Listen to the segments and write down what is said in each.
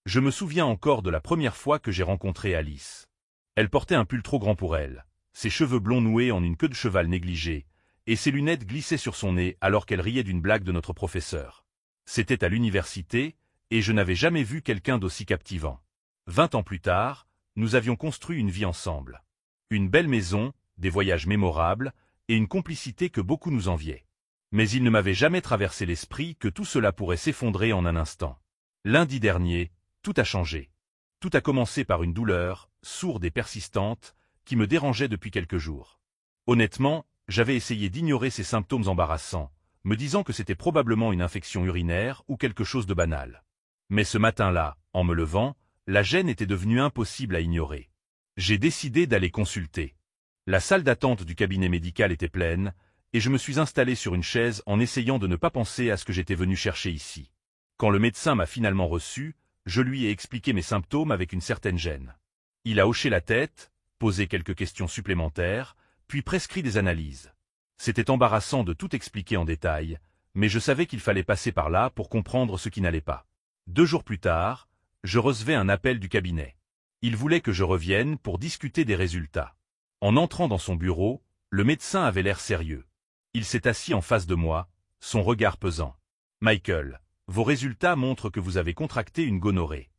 Je me souviens encore de la première fois que j'ai rencontré Alice. Elle portait un pull trop grand pour elle, ses cheveux blonds noués en une queue de cheval négligée, et ses lunettes glissaient sur son nez alors qu'elle riait d'une blague de notre professeur. C'était à l'université, et je n'avais jamais vu quelqu'un d'aussi captivant. 20 ans plus tard, nous avions construit une vie ensemble. Une belle maison, des voyages mémorables, et une complicité que beaucoup nous enviaient. Mais il ne m'avait jamais traversé l'esprit que tout cela pourrait s'effondrer en un instant. Lundi dernier, tout a changé. Tout a commencé par une douleur, sourde et persistante, qui me dérangeait depuis quelques jours. Honnêtement, j'avais essayé d'ignorer ces symptômes embarrassants, me disant que c'était probablement une infection urinaire ou quelque chose de banal. Mais ce matin-là, en me levant, la gêne était devenue impossible à ignorer. J'ai décidé d'aller consulter. La salle d'attente du cabinet médical était pleine, et je me suis installé sur une chaise en essayant de ne pas penser à ce que j'étais venu chercher ici. Quand le médecin m'a finalement reçu, je lui ai expliqué mes symptômes avec une certaine gêne. Il a hoché la tête, posé quelques questions supplémentaires, puis prescrit des analyses. C'était embarrassant de tout expliquer en détail, mais je savais qu'il fallait passer par là pour comprendre ce qui n'allait pas. 2 jours plus tard, je recevais un appel du cabinet. Il voulait que je revienne pour discuter des résultats. En entrant dans son bureau, le médecin avait l'air sérieux. Il s'est assis en face de moi, son regard pesant. « Michael, vos résultats montrent que vous avez contracté une gonorrhée. »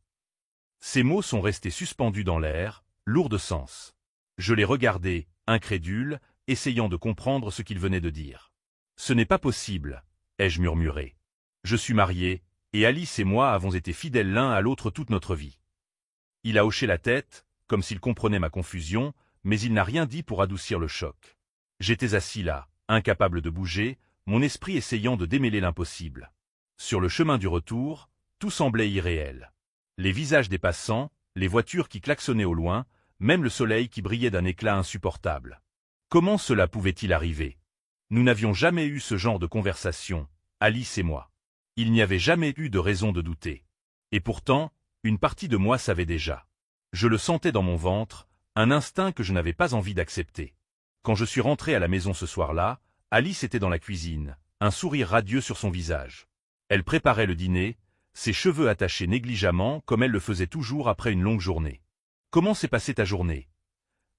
Ces mots sont restés suspendus dans l'air, lourds de sens. Je les regardais, incrédule, essayant de comprendre ce qu'il venait de dire. « Ce n'est pas possible, » ai-je murmuré. « Je suis marié, et Alice et moi avons été fidèles l'un à l'autre toute notre vie. » Il a hoché la tête, comme s'il comprenait ma confusion, mais il n'a rien dit pour adoucir le choc. J'étais assis là, incapable de bouger, mon esprit essayant de démêler l'impossible. Sur le chemin du retour, tout semblait irréel. Les visages des passants, les voitures qui klaxonnaient au loin, même le soleil qui brillait d'un éclat insupportable. Comment cela pouvait-il arriver? Nous n'avions jamais eu ce genre de conversation, Alice et moi. Il n'y avait jamais eu de raison de douter. Et pourtant, une partie de moi savait déjà. Je le sentais dans mon ventre, un instinct que je n'avais pas envie d'accepter. Quand je suis rentré à la maison ce soir-là, Alice était dans la cuisine, un sourire radieux sur son visage. Elle préparait le dîner, ses cheveux attachés négligemment comme elle le faisait toujours après une longue journée. « Comment s'est passée ta journée ?»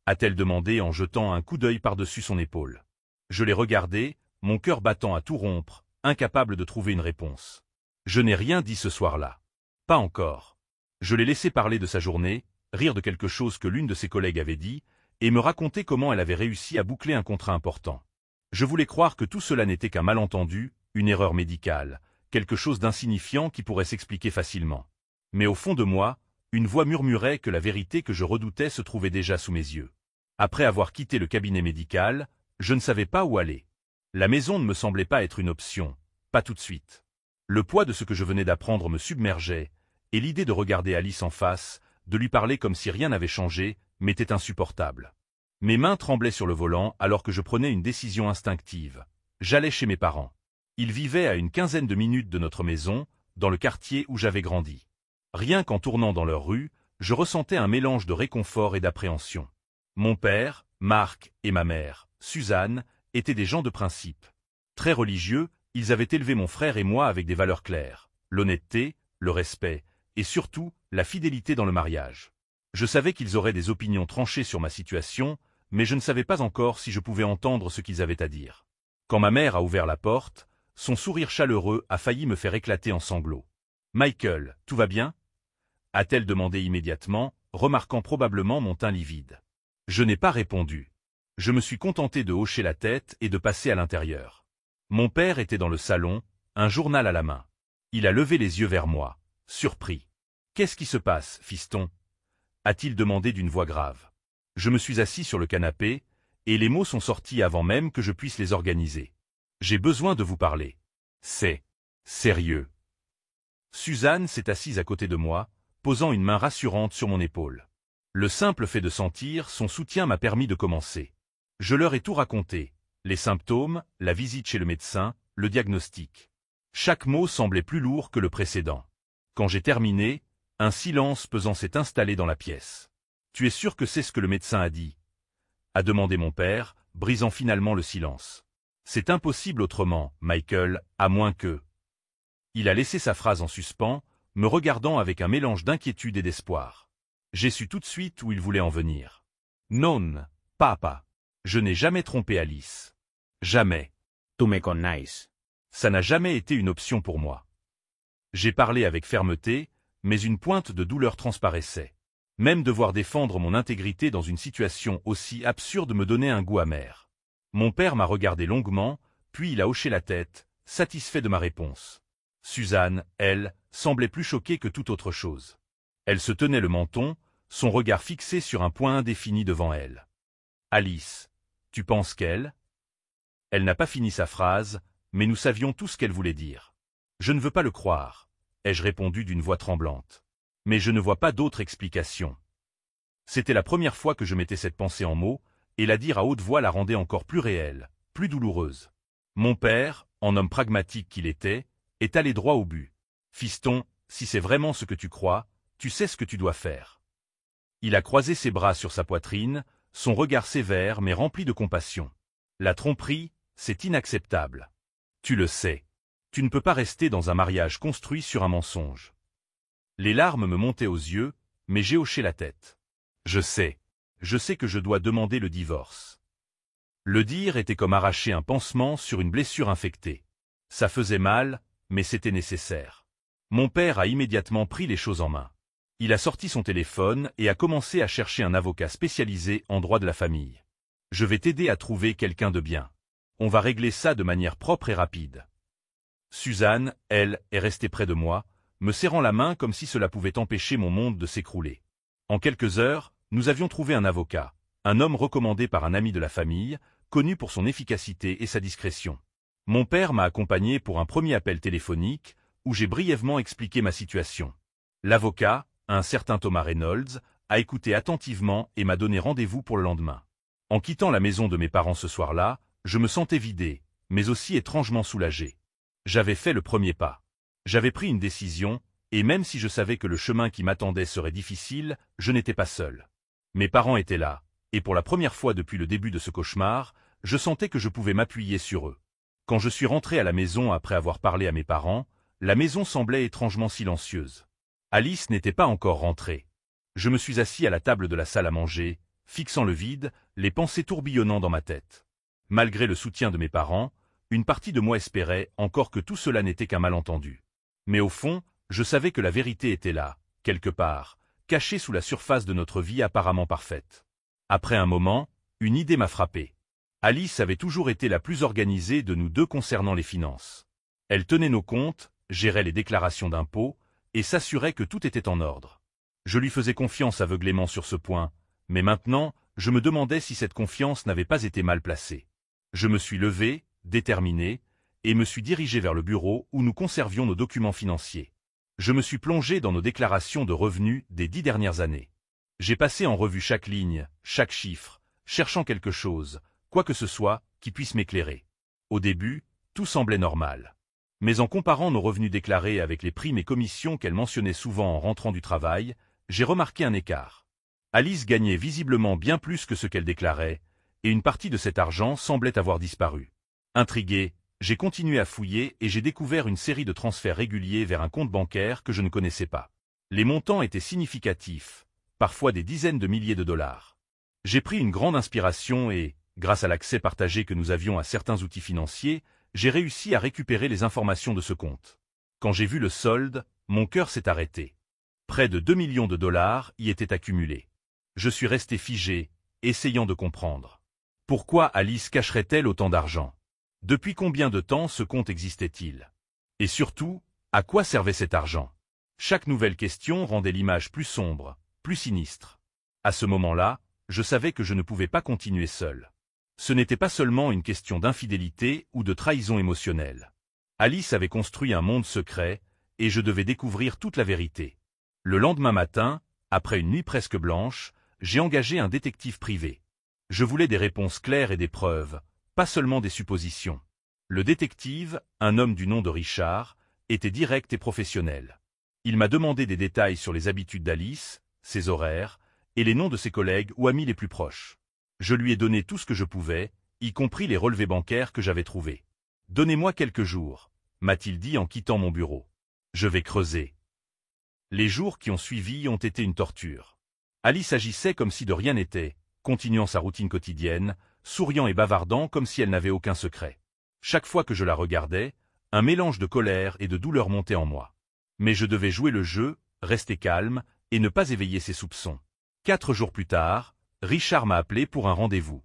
a-t-elle demandé en jetant un coup d'œil par-dessus son épaule. Je l'ai regardée, mon cœur battant à tout rompre, incapable de trouver une réponse. Je n'ai rien dit ce soir-là. Pas encore. Je l'ai laissé parler de sa journée, rire de quelque chose que l'une de ses collègues avait dit, et me raconter comment elle avait réussi à boucler un contrat important. Je voulais croire que tout cela n'était qu'un malentendu, une erreur médicale, quelque chose d'insignifiant qui pourrait s'expliquer facilement. Mais au fond de moi, une voix murmurait que la vérité que je redoutais se trouvait déjà sous mes yeux. Après avoir quitté le cabinet médical, je ne savais pas où aller. La maison ne me semblait pas être une option, pas tout de suite. Le poids de ce que je venais d'apprendre me submergeait, et l'idée de regarder Alice en face, de lui parler comme si rien n'avait changé, m'était insupportable. Mes mains tremblaient sur le volant alors que je prenais une décision instinctive. J'allais chez mes parents. Ils vivaient à une quinzaine de minutes de notre maison, dans le quartier où j'avais grandi. Rien qu'en tournant dans leur rue, je ressentais un mélange de réconfort et d'appréhension. Mon père, Marc, et ma mère, Suzanne, étaient des gens de principe. Très religieux, ils avaient élevé mon frère et moi avec des valeurs claires, l'honnêteté, le respect, et surtout, la fidélité dans le mariage. Je savais qu'ils auraient des opinions tranchées sur ma situation, mais je ne savais pas encore si je pouvais entendre ce qu'ils avaient à dire. Quand ma mère a ouvert la porte, son sourire chaleureux a failli me faire éclater en sanglots. « Michael, tout va bien ?» a-t-elle demandé immédiatement, remarquant probablement mon teint livide. Je n'ai pas répondu. Je me suis contenté de hocher la tête et de passer à l'intérieur. Mon père était dans le salon, un journal à la main. Il a levé les yeux vers moi, surpris. « Qu'est-ce qui se passe, fiston ?» a-t-il demandé d'une voix grave. Je me suis assis sur le canapé, et les mots sont sortis avant même que je puisse les organiser. « J'ai besoin de vous parler. C'est sérieux. » Suzanne s'est assise à côté de moi, posant une main rassurante sur mon épaule. Le simple fait de sentir son soutien m'a permis de commencer. Je leur ai tout raconté, les symptômes, la visite chez le médecin, le diagnostic. Chaque mot semblait plus lourd que le précédent. Quand j'ai terminé, un silence pesant s'est installé dans la pièce. « Tu es sûr que c'est ce que le médecin a dit ?» a demandé mon père, brisant finalement le silence. « C'est impossible autrement, Michael, à moins que… » Il a laissé sa phrase en suspens, me regardant avec un mélange d'inquiétude et d'espoir. J'ai su tout de suite où il voulait en venir. Non, papa. Je n'ai jamais trompé Alice. Jamais. Tu me connais. Ça n'a jamais été une option pour moi. J'ai parlé avec fermeté, mais une pointe de douleur transparaissait. Même devoir défendre mon intégrité dans une situation aussi absurde me donnait un goût amer. Mon père m'a regardé longuement, puis il a hoché la tête, satisfait de ma réponse. Suzanne, elle, semblait plus choquée que toute autre chose. Elle se tenait le menton, son regard fixé sur un point indéfini devant elle. « Alice, tu penses qu'elle… » Elle n'a pas fini sa phrase, mais nous savions tout ce qu'elle voulait dire. « Je ne veux pas le croire », ai-je répondu d'une voix tremblante. Mais je ne vois pas d'autre explication. C'était la première fois que je mettais cette pensée en mots, et la dire à haute voix la rendait encore plus réelle, plus douloureuse. Mon père, en homme pragmatique qu'il était, est allé droit au but. « Fiston, si c'est vraiment ce que tu crois, tu sais ce que tu dois faire. » Il a croisé ses bras sur sa poitrine, son regard sévère mais rempli de compassion. « La tromperie, c'est inacceptable. Tu le sais. Tu ne peux pas rester dans un mariage construit sur un mensonge. » Les larmes me montaient aux yeux, mais j'ai hoché la tête. Je sais que je dois demander le divorce. Le dire était comme arracher un pansement sur une blessure infectée. Ça faisait mal, mais c'était nécessaire. Mon père a immédiatement pris les choses en main. Il a sorti son téléphone et a commencé à chercher un avocat spécialisé en droit de la famille. Je vais t'aider à trouver quelqu'un de bien. On va régler ça de manière propre et rapide. Suzanne, elle, est restée près de moi, me serrant la main comme si cela pouvait empêcher mon monde de s'écrouler. En quelques heures, nous avions trouvé un avocat, un homme recommandé par un ami de la famille, connu pour son efficacité et sa discrétion. Mon père m'a accompagné pour un premier appel téléphonique, où j'ai brièvement expliqué ma situation. L'avocat, un certain Thomas Reynolds, a écouté attentivement et m'a donné rendez-vous pour le lendemain. En quittant la maison de mes parents ce soir-là, je me sentais vidé, mais aussi étrangement soulagé. J'avais fait le premier pas. J'avais pris une décision, et même si je savais que le chemin qui m'attendait serait difficile, je n'étais pas seul. Mes parents étaient là, et pour la première fois depuis le début de ce cauchemar, je sentais que je pouvais m'appuyer sur eux. Quand je suis rentré à la maison après avoir parlé à mes parents, la maison semblait étrangement silencieuse. Alice n'était pas encore rentrée. Je me suis assis à la table de la salle à manger, fixant le vide, les pensées tourbillonnant dans ma tête. Malgré le soutien de mes parents, une partie de moi espérait encore que tout cela n'était qu'un malentendu. Mais au fond, je savais que la vérité était là, quelque part, cachée sous la surface de notre vie apparemment parfaite. Après un moment, une idée m'a frappé. Alice avait toujours été la plus organisée de nous deux concernant les finances. Elle tenait nos comptes, gérait les déclarations d'impôts, et s'assurait que tout était en ordre. Je lui faisais confiance aveuglément sur ce point, mais maintenant, je me demandais si cette confiance n'avait pas été mal placée. Je me suis levé, déterminé, et me suis dirigé vers le bureau où nous conservions nos documents financiers. Je me suis plongé dans nos déclarations de revenus des 10 dernières années. J'ai passé en revue chaque ligne, chaque chiffre, cherchant quelque chose, quoi que ce soit, qui puisse m'éclairer. Au début, tout semblait normal. Mais en comparant nos revenus déclarés avec les primes et commissions qu'elle mentionnait souvent en rentrant du travail, j'ai remarqué un écart. Alice gagnait visiblement bien plus que ce qu'elle déclarait, et une partie de cet argent semblait avoir disparu. Intrigué, j'ai continué à fouiller et j'ai découvert une série de transferts réguliers vers un compte bancaire que je ne connaissais pas. Les montants étaient significatifs, parfois des dizaines de milliers de dollars. J'ai pris une grande inspiration et, grâce à l'accès partagé que nous avions à certains outils financiers, j'ai réussi à récupérer les informations de ce compte. Quand j'ai vu le solde, mon cœur s'est arrêté. Près de 2 millions de dollars y étaient accumulés. Je suis resté figé, essayant de comprendre. Pourquoi Alice cacherait-elle autant d'argent? Depuis combien de temps ce compte existait-il? Et surtout, à quoi servait cet argent? Chaque nouvelle question rendait l'image plus sombre, plus sinistre. À ce moment-là, je savais que je ne pouvais pas continuer seul. Ce n'était pas seulement une question d'infidélité ou de trahison émotionnelle. Alice avait construit un monde secret, et je devais découvrir toute la vérité. Le lendemain matin, après une nuit presque blanche, j'ai engagé un détective privé. Je voulais des réponses claires et des preuves, pas seulement des suppositions. Le détective, un homme du nom de Richard, était direct et professionnel. Il m'a demandé des détails sur les habitudes d'Alice, ses horaires, et les noms de ses collègues ou amis les plus proches. Je lui ai donné tout ce que je pouvais, y compris les relevés bancaires que j'avais trouvés. « Donnez-moi quelques jours », m'a-t-il dit en quittant mon bureau. « Je vais creuser. » Les jours qui ont suivi ont été une torture. Alice agissait comme si de rien n'était, continuant sa routine quotidienne, souriant et bavardant comme si elle n'avait aucun secret. Chaque fois que je la regardais, un mélange de colère et de douleur montait en moi. Mais je devais jouer le jeu, rester calme, et ne pas éveiller ses soupçons. 4 jours plus tard, Richard m'a appelé pour un rendez-vous.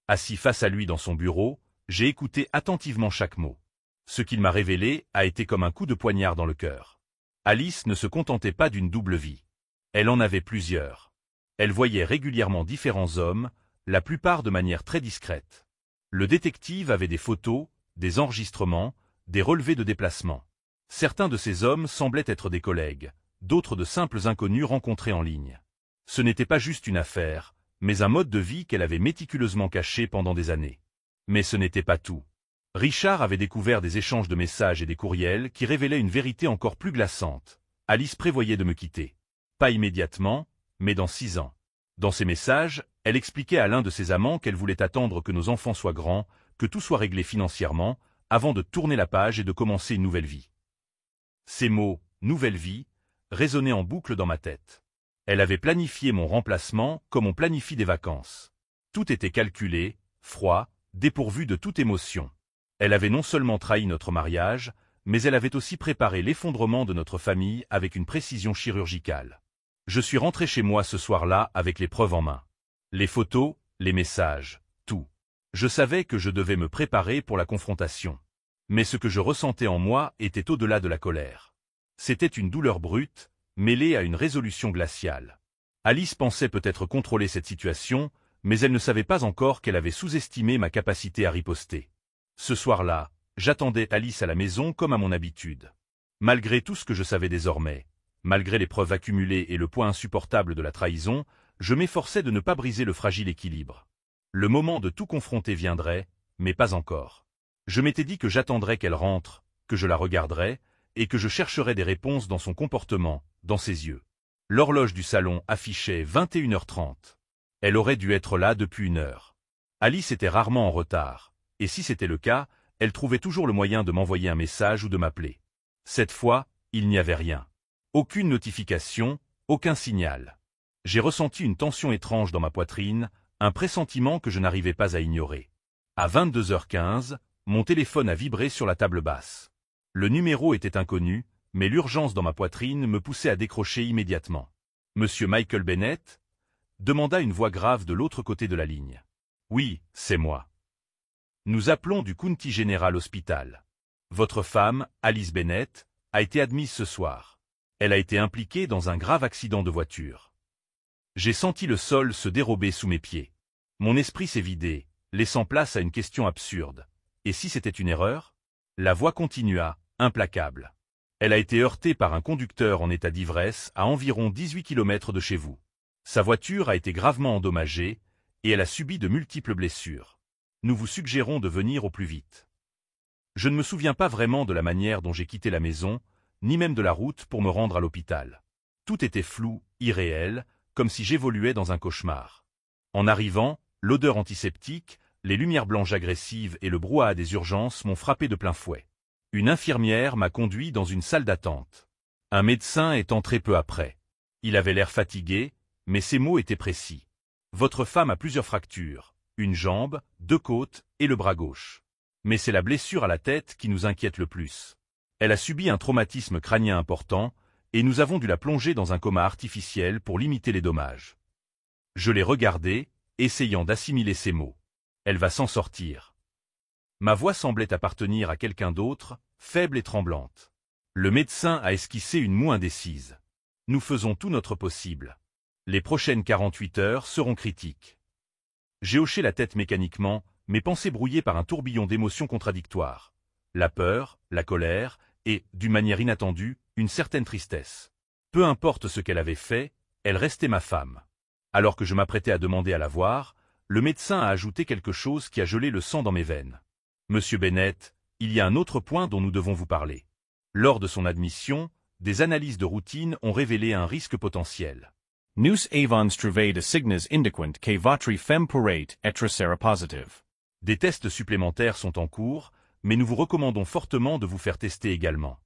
Assis face à lui dans son bureau, j'ai écouté attentivement chaque mot. Ce qu'il m'a révélé a été comme un coup de poignard dans le cœur. Alice ne se contentait pas d'une double vie. Elle en avait plusieurs. Elle voyait régulièrement différents hommes, la plupart de manière très discrète. Le détective avait des photos, des enregistrements, des relevés de déplacement. Certains de ces hommes semblaient être des collègues, d'autres de simples inconnus rencontrés en ligne. Ce n'était pas juste une affaire, mais un mode de vie qu'elle avait méticuleusement caché pendant des années. Mais ce n'était pas tout. Richard avait découvert des échanges de messages et des courriels qui révélaient une vérité encore plus glaçante. Alice prévoyait de me quitter. Pas immédiatement, mais dans 6 ans. Dans ses messages, elle expliquait à l'un de ses amants qu'elle voulait attendre que nos enfants soient grands, que tout soit réglé financièrement, avant de tourner la page et de commencer une nouvelle vie. Ces mots, nouvelle vie, résonnaient en boucle dans ma tête. Elle avait planifié mon remplacement comme on planifie des vacances. Tout était calculé, froid, dépourvu de toute émotion. Elle avait non seulement trahi notre mariage, mais elle avait aussi préparé l'effondrement de notre famille avec une précision chirurgicale. Je suis rentré chez moi ce soir-là avec les preuves en main. Les photos, les messages, tout. Je savais que je devais me préparer pour la confrontation. Mais ce que je ressentais en moi était au-delà de la colère. C'était une douleur brute, mêlée à une résolution glaciale. Alice pensait peut-être contrôler cette situation, mais elle ne savait pas encore qu'elle avait sous-estimé ma capacité à riposter. Ce soir-là, j'attendais Alice à la maison comme à mon habitude. Malgré tout ce que je savais désormais, malgré les preuves accumulées et le poids insupportable de la trahison, je m'efforçais de ne pas briser le fragile équilibre. Le moment de tout confronter viendrait, mais pas encore. Je m'étais dit que j'attendrais qu'elle rentre, que je la regarderais, et que je chercherais des réponses dans son comportement, dans ses yeux. L'horloge du salon affichait 21h30. Elle aurait dû être là depuis 1 heure. Alice était rarement en retard, et si c'était le cas, elle trouvait toujours le moyen de m'envoyer un message ou de m'appeler. Cette fois, il n'y avait rien. Aucune notification, aucun signal. J'ai ressenti une tension étrange dans ma poitrine, un pressentiment que je n'arrivais pas à ignorer. À 22h15, mon téléphone a vibré sur la table basse. Le numéro était inconnu, mais l'urgence dans ma poitrine me poussait à décrocher immédiatement. Monsieur Michael Bennett ? Demanda une voix grave de l'autre côté de la ligne. Oui, c'est moi. Nous appelons du County General Hospital. Votre femme, Alice Bennett, a été admise ce soir. Elle a été impliquée dans un grave accident de voiture. J'ai senti le sol se dérober sous mes pieds. Mon esprit s'est vidé, laissant place à une question absurde. Et si c'était une erreur ? La voix continua, implacable. Elle a été heurtée par un conducteur en état d'ivresse à environ 18 km de chez vous. Sa voiture a été gravement endommagée et elle a subi de multiples blessures. Nous vous suggérons de venir au plus vite. Je ne me souviens pas vraiment de la manière dont j'ai quitté la maison, ni même de la route pour me rendre à l'hôpital. Tout était flou, irréel, comme si j'évoluais dans un cauchemar. En arrivant, l'odeur antiseptique, les lumières blanches agressives et le brouhaha des urgences m'ont frappé de plein fouet. Une infirmière m'a conduit dans une salle d'attente. Un médecin est entré peu après. Il avait l'air fatigué, mais ses mots étaient précis. Votre femme a plusieurs fractures, une jambe, 2 côtes et le bras gauche. Mais c'est la blessure à la tête qui nous inquiète le plus. Elle a subi un traumatisme crânien important, et nous avons dû la plonger dans un coma artificiel pour limiter les dommages. Je l'ai regardée, essayant d'assimiler ces mots. Elle va s'en sortir. Ma voix semblait appartenir à quelqu'un d'autre, faible et tremblante. Le médecin a esquissé une moue indécise. Nous faisons tout notre possible. Les prochaines 48 heures seront critiques. J'ai hoché la tête mécaniquement, mes pensées brouillées par un tourbillon d'émotions contradictoires. La peur, la colère et, d'une manière inattendue, une certaine tristesse. Peu importe ce qu'elle avait fait, elle restait ma femme. Alors que je m'apprêtais à demander à la voir, le médecin a ajouté quelque chose qui a gelé le sang dans mes veines. Monsieur Bennett, il y a un autre point dont nous devons vous parler. Lors de son admission, des analyses de routine ont révélé un risque potentiel. Nous avons trouvé des signes indiquant que votre femme pourrait être séropositive. Des tests supplémentaires sont en cours, mais nous vous recommandons fortement de vous faire tester également.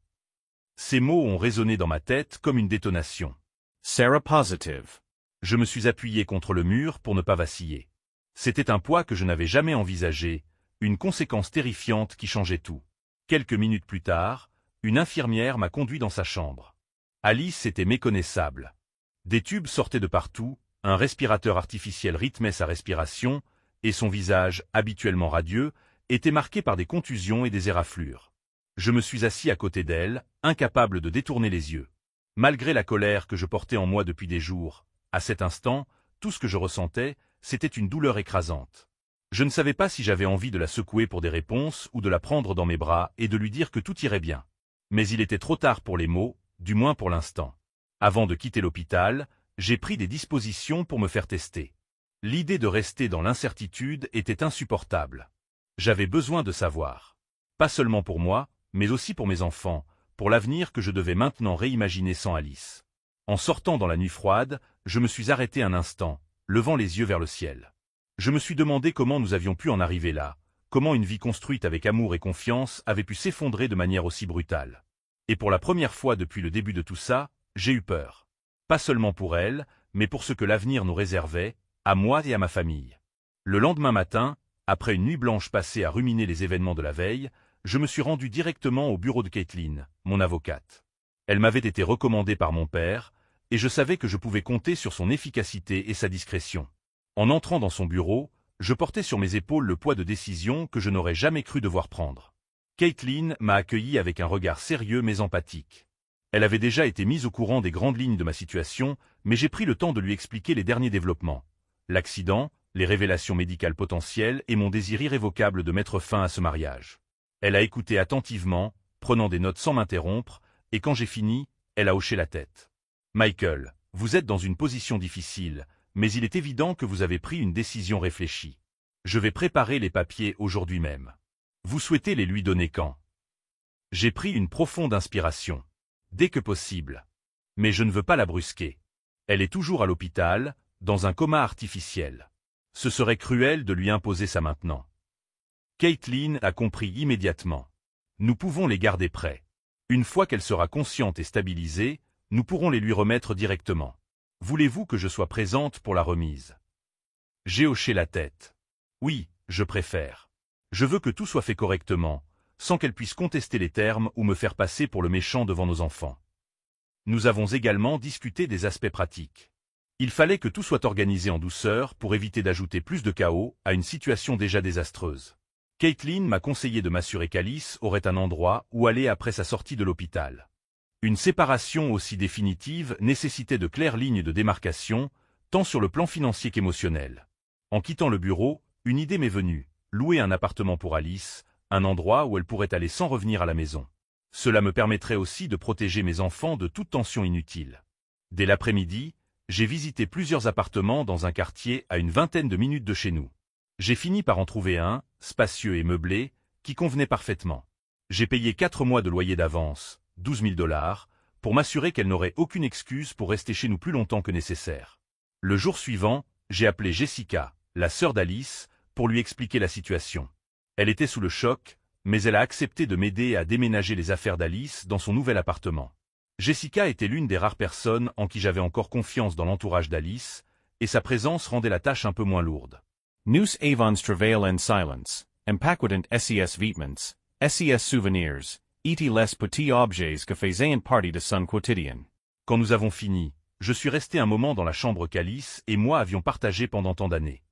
Ces mots ont résonné dans ma tête comme une détonation. Seropositive. Je me suis appuyé contre le mur pour ne pas vaciller. C'était un poids que je n'avais jamais envisagé, une conséquence terrifiante qui changeait tout. Quelques minutes plus tard, une infirmière m'a conduit dans sa chambre. Alice était méconnaissable. Des tubes sortaient de partout, un respirateur artificiel rythmait sa respiration, et son visage, habituellement radieux, était marqué par des contusions et des éraflures. Je me suis assis à côté d'elle, incapable de détourner les yeux. Malgré la colère que je portais en moi depuis des jours, à cet instant, tout ce que je ressentais, c'était une douleur écrasante. Je ne savais pas si j'avais envie de la secouer pour des réponses ou de la prendre dans mes bras et de lui dire que tout irait bien. Mais il était trop tard pour les mots, du moins pour l'instant. Avant de quitter l'hôpital, j'ai pris des dispositions pour me faire tester. L'idée de rester dans l'incertitude était insupportable. J'avais besoin de savoir. Pas seulement pour moi, mais aussi pour mes enfants, pour l'avenir que je devais maintenant réimaginer sans Alice. En sortant dans la nuit froide, je me suis arrêté un instant, levant les yeux vers le ciel. Je me suis demandé comment nous avions pu en arriver là, comment une vie construite avec amour et confiance avait pu s'effondrer de manière aussi brutale. Et pour la première fois depuis le début de tout ça, j'ai eu peur. Pas seulement pour elle, mais pour ce que l'avenir nous réservait, à moi et à ma famille. Le lendemain matin, après une nuit blanche passée à ruminer les événements de la veille, je me suis rendu directement au bureau de Caitlin, mon avocate. Elle m'avait été recommandée par mon père, et je savais que je pouvais compter sur son efficacité et sa discrétion. En entrant dans son bureau, je portais sur mes épaules le poids de décisions que je n'aurais jamais cru devoir prendre. Caitlin m'a accueilli avec un regard sérieux mais empathique. Elle avait déjà été mise au courant des grandes lignes de ma situation, mais j'ai pris le temps de lui expliquer les derniers développements. L'accident, les révélations médicales potentielles et mon désir irrévocable de mettre fin à ce mariage. Elle a écouté attentivement, prenant des notes sans m'interrompre, et quand j'ai fini, elle a hoché la tête. « Michael, vous êtes dans une position difficile, mais il est évident que vous avez pris une décision réfléchie. Je vais préparer les papiers aujourd'hui même. Vous souhaitez les lui donner quand ? » J'ai pris une profonde inspiration. Dès que possible. Mais je ne veux pas la brusquer. Elle est toujours à l'hôpital, dans un coma artificiel. Ce serait cruel de lui imposer ça maintenant. Caitlin a compris immédiatement. Nous pouvons les garder prêts. Une fois qu'elle sera consciente et stabilisée, nous pourrons les lui remettre directement. Voulez-vous que je sois présente pour la remise ? J'ai hoché la tête. Oui, je préfère. Je veux que tout soit fait correctement, sans qu'elle puisse contester les termes ou me faire passer pour le méchant devant nos enfants. Nous avons également discuté des aspects pratiques. Il fallait que tout soit organisé en douceur pour éviter d'ajouter plus de chaos à une situation déjà désastreuse. Caitlin m'a conseillé de m'assurer qu'Alice aurait un endroit où aller après sa sortie de l'hôpital. Une séparation aussi définitive nécessitait de claires lignes de démarcation, tant sur le plan financier qu'émotionnel. En quittant le bureau, une idée m'est venue, louer un appartement pour Alice, un endroit où elle pourrait aller sans revenir à la maison. Cela me permettrait aussi de protéger mes enfants de toute tension inutile. Dès l'après-midi, j'ai visité plusieurs appartements dans un quartier à une vingtaine de minutes de chez nous. J'ai fini par en trouver un, spacieux et meublé, qui convenait parfaitement. J'ai payé 4 mois de loyer d'avance, 12 000 $, pour m'assurer qu'elle n'aurait aucune excuse pour rester chez nous plus longtemps que nécessaire. Le jour suivant, j'ai appelé Jessica, la sœur d'Alice, pour lui expliquer la situation. Elle était sous le choc, mais elle a accepté de m'aider à déménager les affaires d'Alice dans son nouvel appartement. Jessica était l'une des rares personnes en qui j'avais encore confiance dans l'entourage d'Alice, et sa présence rendait la tâche un peu moins lourde. Nous avons travaillé en silence, empaquetant SES vêtements, SES souvenirs, et les petits objets que faisaient partie de son quotidien. Quand nous avons fini, je suis resté un moment dans la chambre qu'Alice et moi avions partagée pendant tant d'années.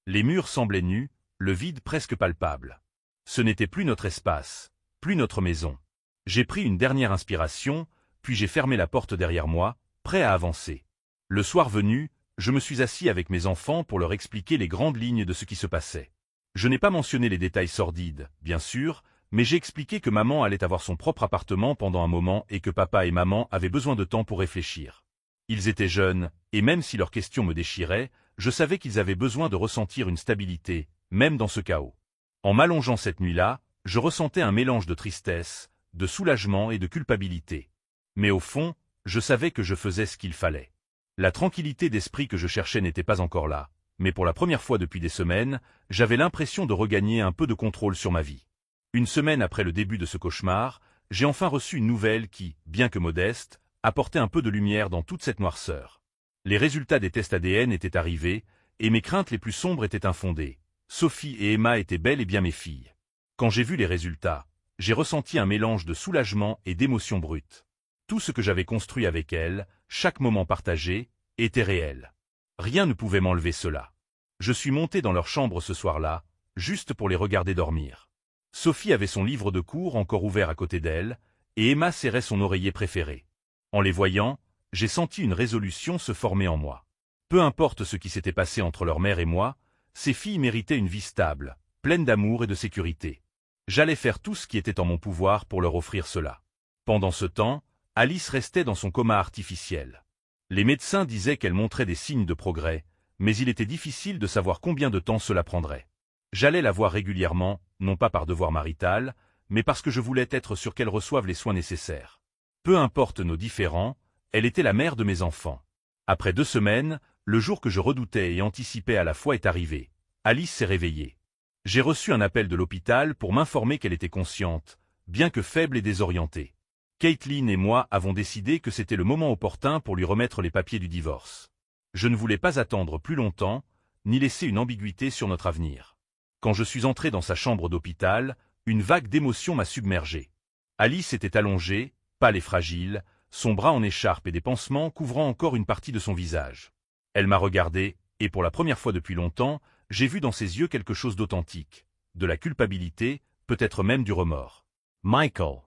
Les murs semblaient nus, le vide presque palpable. Ce n'était plus notre espace, plus notre maison. J'ai pris une dernière inspiration, puis j'ai fermé la porte derrière moi, prêt à avancer. Le soir venu, je me suis assis avec mes enfants pour leur expliquer les grandes lignes de ce qui se passait. Je n'ai pas mentionné les détails sordides, bien sûr, mais j'ai expliqué que maman allait avoir son propre appartement pendant un moment et que papa et maman avaient besoin de temps pour réfléchir. Ils étaient jeunes, et même si leurs questions me déchiraient, je savais qu'ils avaient besoin de ressentir une stabilité, même dans ce chaos. En m'allongeant cette nuit-là, je ressentais un mélange de tristesse, de soulagement et de culpabilité. Mais au fond, je savais que je faisais ce qu'il fallait. La tranquillité d'esprit que je cherchais n'était pas encore là, mais pour la première fois depuis des semaines, j'avais l'impression de regagner un peu de contrôle sur ma vie. Une semaine après le début de ce cauchemar, j'ai enfin reçu une nouvelle qui, bien que modeste, apportait un peu de lumière dans toute cette noirceur. Les résultats des tests ADN étaient arrivés, et mes craintes les plus sombres étaient infondées. Sophie et Emma étaient bel et bien mes filles. Quand j'ai vu les résultats, j'ai ressenti un mélange de soulagement et d'émotion brute. Tout ce que j'avais construit avec elles, chaque moment partagé, était réel. Rien ne pouvait m'enlever cela. Je suis monté dans leur chambre ce soir-là, juste pour les regarder dormir. Sophie avait son livre de cours encore ouvert à côté d'elle, et Emma serrait son oreiller préféré. En les voyant, j'ai senti une résolution se former en moi. Peu importe ce qui s'était passé entre leur mère et moi, ces filles méritaient une vie stable, pleine d'amour et de sécurité. J'allais faire tout ce qui était en mon pouvoir pour leur offrir cela. Pendant ce temps, Alice restait dans son coma artificiel. Les médecins disaient qu'elle montrait des signes de progrès, mais il était difficile de savoir combien de temps cela prendrait. J'allais la voir régulièrement, non pas par devoir marital, mais parce que je voulais être sûr qu'elle reçoive les soins nécessaires. Peu importe nos différends, elle était la mère de mes enfants. Après 2 semaines, le jour que je redoutais et anticipais à la fois est arrivé. Alice s'est réveillée. J'ai reçu un appel de l'hôpital pour m'informer qu'elle était consciente, bien que faible et désorientée. Caitlin et moi avons décidé que c'était le moment opportun pour lui remettre les papiers du divorce. Je ne voulais pas attendre plus longtemps, ni laisser une ambiguïté sur notre avenir. Quand je suis entré dans sa chambre d'hôpital, une vague d'émotion m'a submergé. Alice était allongée, pâle et fragile, son bras en écharpe et des pansements couvrant encore une partie de son visage. Elle m'a regardé, et pour la première fois depuis longtemps, j'ai vu dans ses yeux quelque chose d'authentique, de la culpabilité, peut-être même du remords. Michael.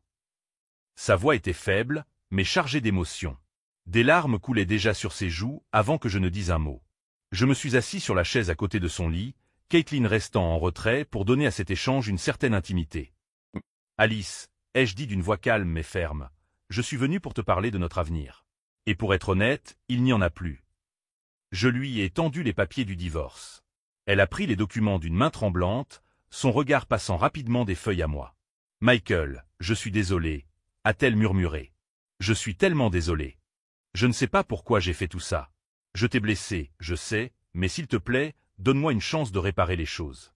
Sa voix était faible, mais chargée d'émotion. Des larmes coulaient déjà sur ses joues avant que je ne dise un mot. Je me suis assis sur la chaise à côté de son lit, Caitlin restant en retrait pour donner à cet échange une certaine intimité. « Alice, ai-je dit d'une voix calme mais ferme, je suis venu pour te parler de notre avenir. Et pour être honnête, il n'y en a plus. » Je lui ai tendu les papiers du divorce. Elle a pris les documents d'une main tremblante, son regard passant rapidement des feuilles à moi. « Michael, je suis désolé, a-t-elle murmuré. Je suis tellement désolé. Je ne sais pas pourquoi j'ai fait tout ça. Je t'ai blessé, je sais, mais s'il te plaît, donne-moi une chance de réparer les choses. »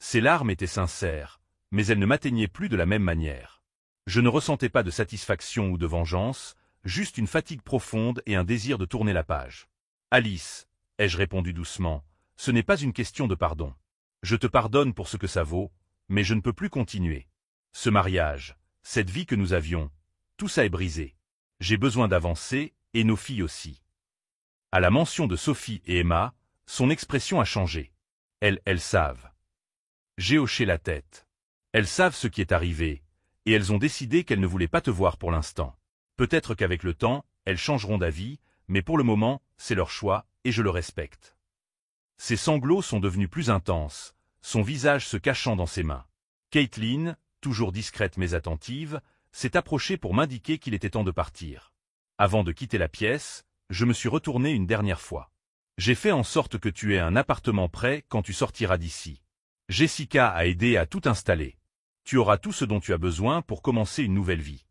Ses larmes étaient sincères, mais elles ne m'atteignaient plus de la même manière. Je ne ressentais pas de satisfaction ou de vengeance, juste une fatigue profonde et un désir de tourner la page. « Alice, ai-je répondu doucement, ce n'est pas une question de pardon. Je te pardonne pour ce que ça vaut, mais je ne peux plus continuer. Ce mariage, cette vie que nous avions, tout ça est brisé. J'ai besoin d'avancer, et nos filles aussi. » À la mention de Sophie et Emma, son expression a changé. Elles savent. J'ai hoché la tête. Elles savent ce qui est arrivé, et elles ont décidé qu'elles ne voulaient pas te voir pour l'instant. Peut-être qu'avec le temps, elles changeront d'avis, mais pour le moment, c'est leur choix, et je le respecte. Ses sanglots sont devenus plus intenses, son visage se cachant dans ses mains. Caitlin, toujours discrète mais attentive, s'est approchée pour m'indiquer qu'il était temps de partir. Avant de quitter la pièce, je me suis retourné une dernière fois. J'ai fait en sorte que tu aies un appartement prêt quand tu sortiras d'ici. Jessica a aidé à tout installer. Tu auras tout ce dont tu as besoin pour commencer une nouvelle vie.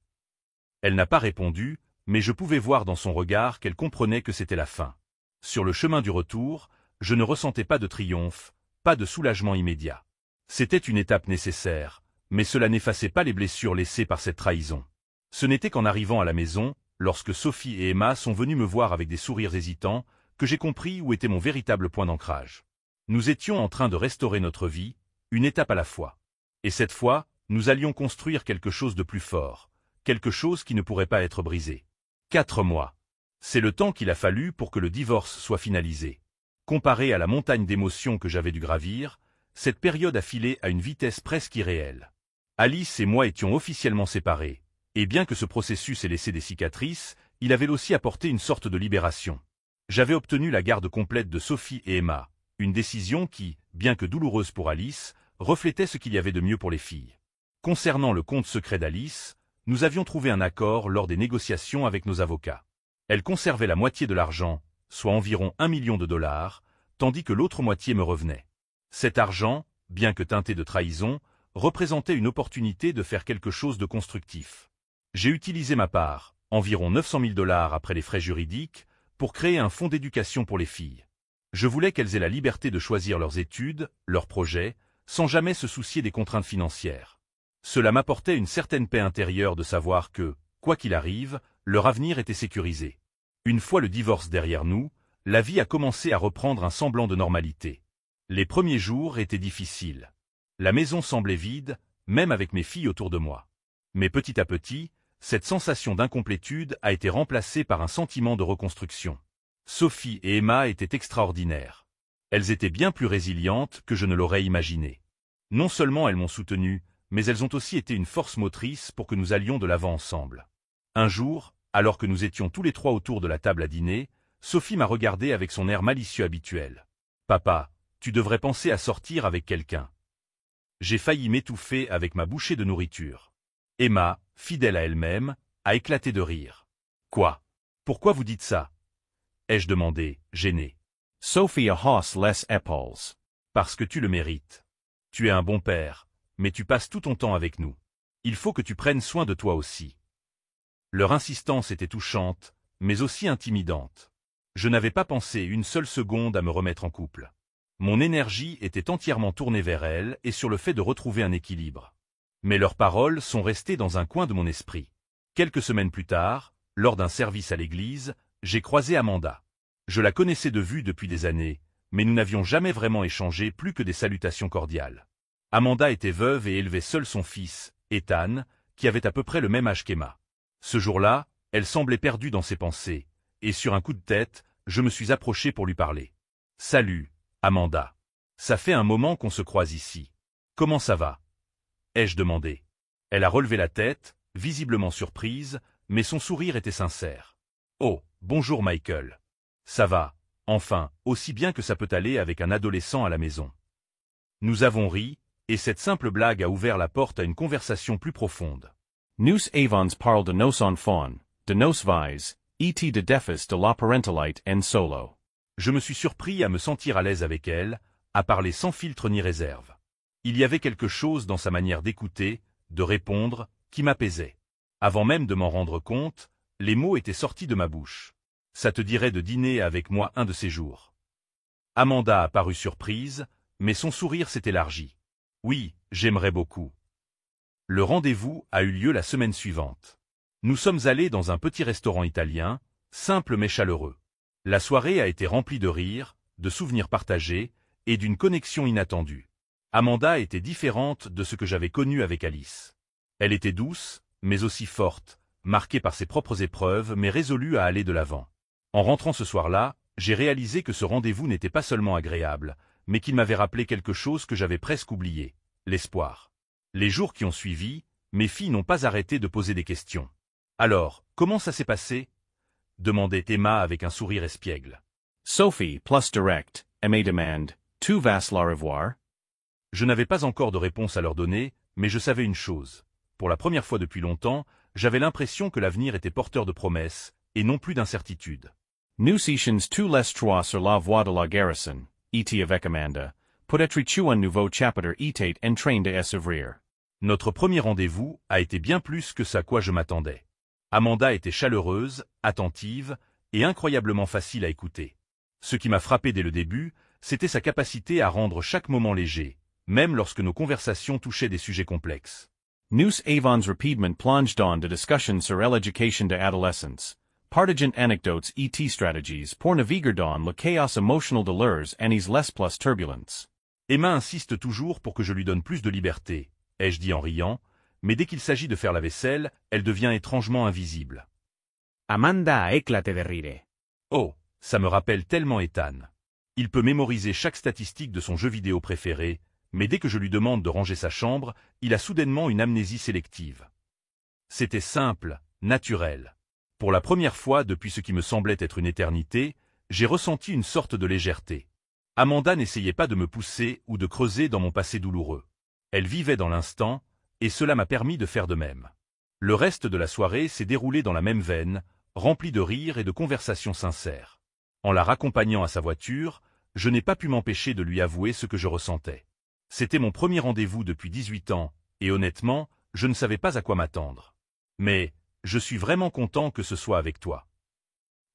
Elle n'a pas répondu, mais je pouvais voir dans son regard qu'elle comprenait que c'était la fin. Sur le chemin du retour, je ne ressentais pas de triomphe, pas de soulagement immédiat. C'était une étape nécessaire, mais cela n'effaçait pas les blessures laissées par cette trahison. Ce n'était qu'en arrivant à la maison, lorsque Sophie et Emma sont venues me voir avec des sourires hésitants, que j'ai compris où était mon véritable point d'ancrage. Nous étions en train de restaurer notre vie, une étape à la fois. Et cette fois, nous allions construire quelque chose de plus fort, quelque chose qui ne pourrait pas être brisé. 4 mois. C'est le temps qu'il a fallu pour que le divorce soit finalisé. Comparé à la montagne d'émotions que j'avais dû gravir, cette période a filé à une vitesse presque irréelle. Alice et moi étions officiellement séparés, et bien que ce processus ait laissé des cicatrices, il avait aussi apporté une sorte de libération. J'avais obtenu la garde complète de Sophie et Emma, une décision qui, bien que douloureuse pour Alice, reflétait ce qu'il y avait de mieux pour les filles. Concernant le compte secret d'Alice, nous avions trouvé un accord lors des négociations avec nos avocats. Elle conservait la moitié de l'argent, soit environ $1 million, tandis que l'autre moitié me revenait. Cet argent, bien que teinté de trahison, représentait une opportunité de faire quelque chose de constructif. J'ai utilisé ma part, environ $900 000 après les frais juridiques, pour créer un fonds d'éducation pour les filles. Je voulais qu'elles aient la liberté de choisir leurs études, leurs projets, sans jamais se soucier des contraintes financières. Cela m'apportait une certaine paix intérieure de savoir que, quoi qu'il arrive, leur avenir était sécurisé. Une fois le divorce derrière nous, la vie a commencé à reprendre un semblant de normalité. Les premiers jours étaient difficiles. La maison semblait vide, même avec mes filles autour de moi. Mais petit à petit, cette sensation d'incomplétude a été remplacée par un sentiment de reconstruction. Sophie et Emma étaient extraordinaires. Elles étaient bien plus résilientes que je ne l'aurais imaginé. Non seulement elles m'ont soutenu, mais elles ont aussi été une force motrice pour que nous allions de l'avant ensemble. Un jour, alors que nous étions tous les trois autour de la table à dîner, Sophie m'a regardé avec son air malicieux habituel. « Papa, tu devrais penser à sortir avec quelqu'un. » J'ai failli m'étouffer avec ma bouchée de nourriture. Emma, fidèle à elle-même, a éclaté de rire. « Quoi? Pourquoi vous dites ça ?» ai-je demandé, gêné. Sophia Haas les épaules. Parce que tu le mérites. Tu es un bon père, mais tu passes tout ton temps avec nous. Il faut que tu prennes soin de toi aussi. Leur insistance était touchante, mais aussi intimidante. Je n'avais pas pensé une seule seconde à me remettre en couple. Mon énergie était entièrement tournée vers elles et sur le fait de retrouver un équilibre. Mais leurs paroles sont restées dans un coin de mon esprit. Quelques semaines plus tard, lors d'un service à l'église, j'ai croisé Amanda. Je la connaissais de vue depuis des années, mais nous n'avions jamais vraiment échangé plus que des salutations cordiales. Amanda était veuve et élevait seule son fils, Ethan, qui avait à peu près le même âge qu'Emma. Ce jour-là, elle semblait perdue dans ses pensées, et sur un coup de tête, je me suis approché pour lui parler. « Salut, Amanda. Ça fait un moment qu'on se croise ici. Comment ça va ?» ai-je demandé. Elle a relevé la tête, visiblement surprise, mais son sourire était sincère. « Oh, bonjour Michael. Ça va, enfin, aussi bien que ça peut aller avec un adolescent à la maison. » Nous avons ri, et cette simple blague a ouvert la porte à une conversation plus profonde. Nous avons parlé de nos enfants, de nos vies, et de défis de la parentalité en solo. Je me suis surpris à me sentir à l'aise avec elle, à parler sans filtre ni réserve. Il y avait quelque chose dans sa manière d'écouter, de répondre, qui m'apaisait. Avant même de m'en rendre compte, les mots étaient sortis de ma bouche. « Ça te dirait de dîner avec moi un de ces jours ?» Amanda a paru surprise, mais son sourire s'est élargi. « Oui, j'aimerais beaucoup. » Le rendez-vous a eu lieu la semaine suivante. Nous sommes allés dans un petit restaurant italien, simple mais chaleureux. La soirée a été remplie de rires, de souvenirs partagés et d'une connexion inattendue. Amanda était différente de ce que j'avais connu avec Alice. Elle était douce, mais aussi forte, marquée par ses propres épreuves mais résolue à aller de l'avant. En rentrant ce soir-là, j'ai réalisé que ce rendez-vous n'était pas seulement agréable, mais qu'il m'avait rappelé quelque chose que j'avais presque oublié, l'espoir. Les jours qui ont suivi, mes filles n'ont pas arrêté de poser des questions. « Alors, comment ça s'est passé ?» demandait Emma avec un sourire espiègle. Sophie plus direct, me demande, tu vas la revoir? Je n'avais pas encore de réponse à leur donner, mais je savais une chose. Pour la première fois depuis longtemps, j'avais l'impression que l'avenir était porteur de promesses, et non plus d'incertitudes. Nous étions tous les trois sur la voie de la garrison, et avec Amanda, peut-être tu un nouveau chapitre était en train de s'ouvrir. Notre premier rendez-vous a été bien plus que ce à quoi je m'attendais. Amanda était chaleureuse, attentive et incroyablement facile à écouter. Ce qui m'a frappé dès le début, c'était sa capacité à rendre chaque moment léger, même lorsque nos conversations touchaient des sujets complexes. Nous avons rapidement plongé dans de discussions sur l'éducation de adolescents, partagant anecdotes et stratégies pour naviguer dans le chaos émotionnel de leurs années les plus turbulentes. Emma insiste toujours pour que je lui donne plus de liberté, ai-je dit en riant, mais dès qu'il s'agit de faire la vaisselle, elle devient étrangement invisible. Amanda a éclaté de rire. Oh, ça me rappelle tellement Ethan. Il peut mémoriser chaque statistique de son jeu vidéo préféré, mais dès que je lui demande de ranger sa chambre, il a soudainement une amnésie sélective. C'était simple, naturel. Pour la première fois depuis ce qui me semblait être une éternité, j'ai ressenti une sorte de légèreté. Amanda n'essayait pas de me pousser ou de creuser dans mon passé douloureux. Elle vivait dans l'instant, et cela m'a permis de faire de même. Le reste de la soirée s'est déroulé dans la même veine, rempli de rires et de conversations sincères. En la raccompagnant à sa voiture, je n'ai pas pu m'empêcher de lui avouer ce que je ressentais. C'était mon premier rendez-vous depuis 18 ans, et honnêtement, je ne savais pas à quoi m'attendre. Mais, je suis vraiment content que ce soit avec toi.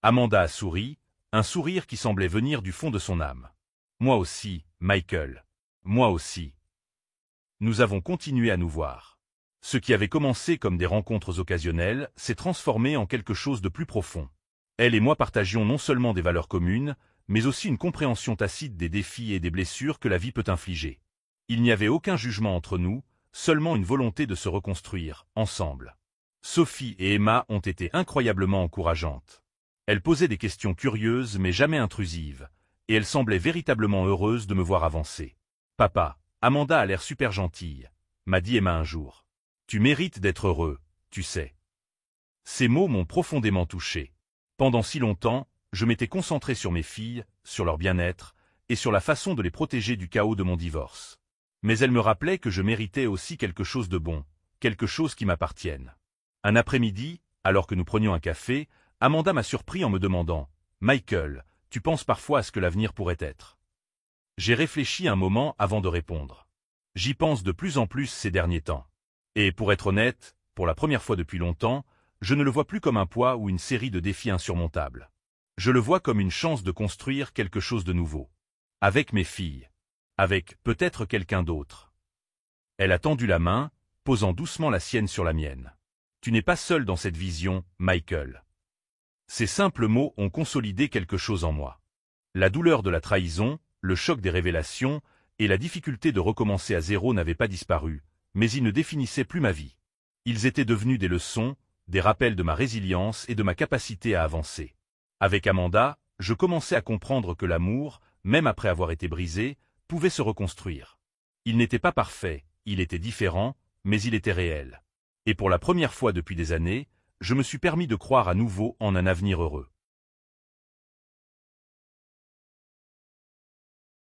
Amanda a souri, un sourire qui semblait venir du fond de son âme. Moi aussi, Michael. Moi aussi. Nous avons continué à nous voir. Ce qui avait commencé comme des rencontres occasionnelles s'est transformé en quelque chose de plus profond. Elle et moi partagions non seulement des valeurs communes, mais aussi une compréhension tacite des défis et des blessures que la vie peut infliger. Il n'y avait aucun jugement entre nous, seulement une volonté de se reconstruire, ensemble. Sophie et Emma ont été incroyablement encourageantes. Elles posaient des questions curieuses mais jamais intrusives, et elles semblaient véritablement heureuses de me voir avancer. « Papa, Amanda a l'air super gentille », m'a dit Emma un jour. « Tu mérites d'être heureux, tu sais. » Ces mots m'ont profondément touché. Pendant si longtemps, je m'étais concentré sur mes filles, sur leur bien-être, et sur la façon de les protéger du chaos de mon divorce. Mais elles me rappelaient que je méritais aussi quelque chose de bon, quelque chose qui m'appartienne. Un après-midi, alors que nous prenions un café, Amanda m'a surpris en me demandant « Michael, tu penses parfois à ce que l'avenir pourrait être ?» J'ai réfléchi un moment avant de répondre. J'y pense de plus en plus ces derniers temps. Et pour être honnête, pour la première fois depuis longtemps, je ne le vois plus comme un poids ou une série de défis insurmontables. Je le vois comme une chance de construire quelque chose de nouveau. Avec mes filles. Avec peut-être quelqu'un d'autre. Elle a tendu la main, posant doucement la sienne sur la mienne. Tu n'es pas seul dans cette vision, Michael. Ces simples mots ont consolidé quelque chose en moi. La douleur de la trahison, le choc des révélations et la difficulté de recommencer à zéro n'avaient pas disparu, mais ils ne définissaient plus ma vie. Ils étaient devenus des leçons, des rappels de ma résilience et de ma capacité à avancer. Avec Amanda, je commençais à comprendre que l'amour, même après avoir été brisé, pouvait se reconstruire. Il n'était pas parfait, il était différent, mais il était réel. Et pour la première fois depuis des années, je me suis permis de croire à nouveau en un avenir heureux.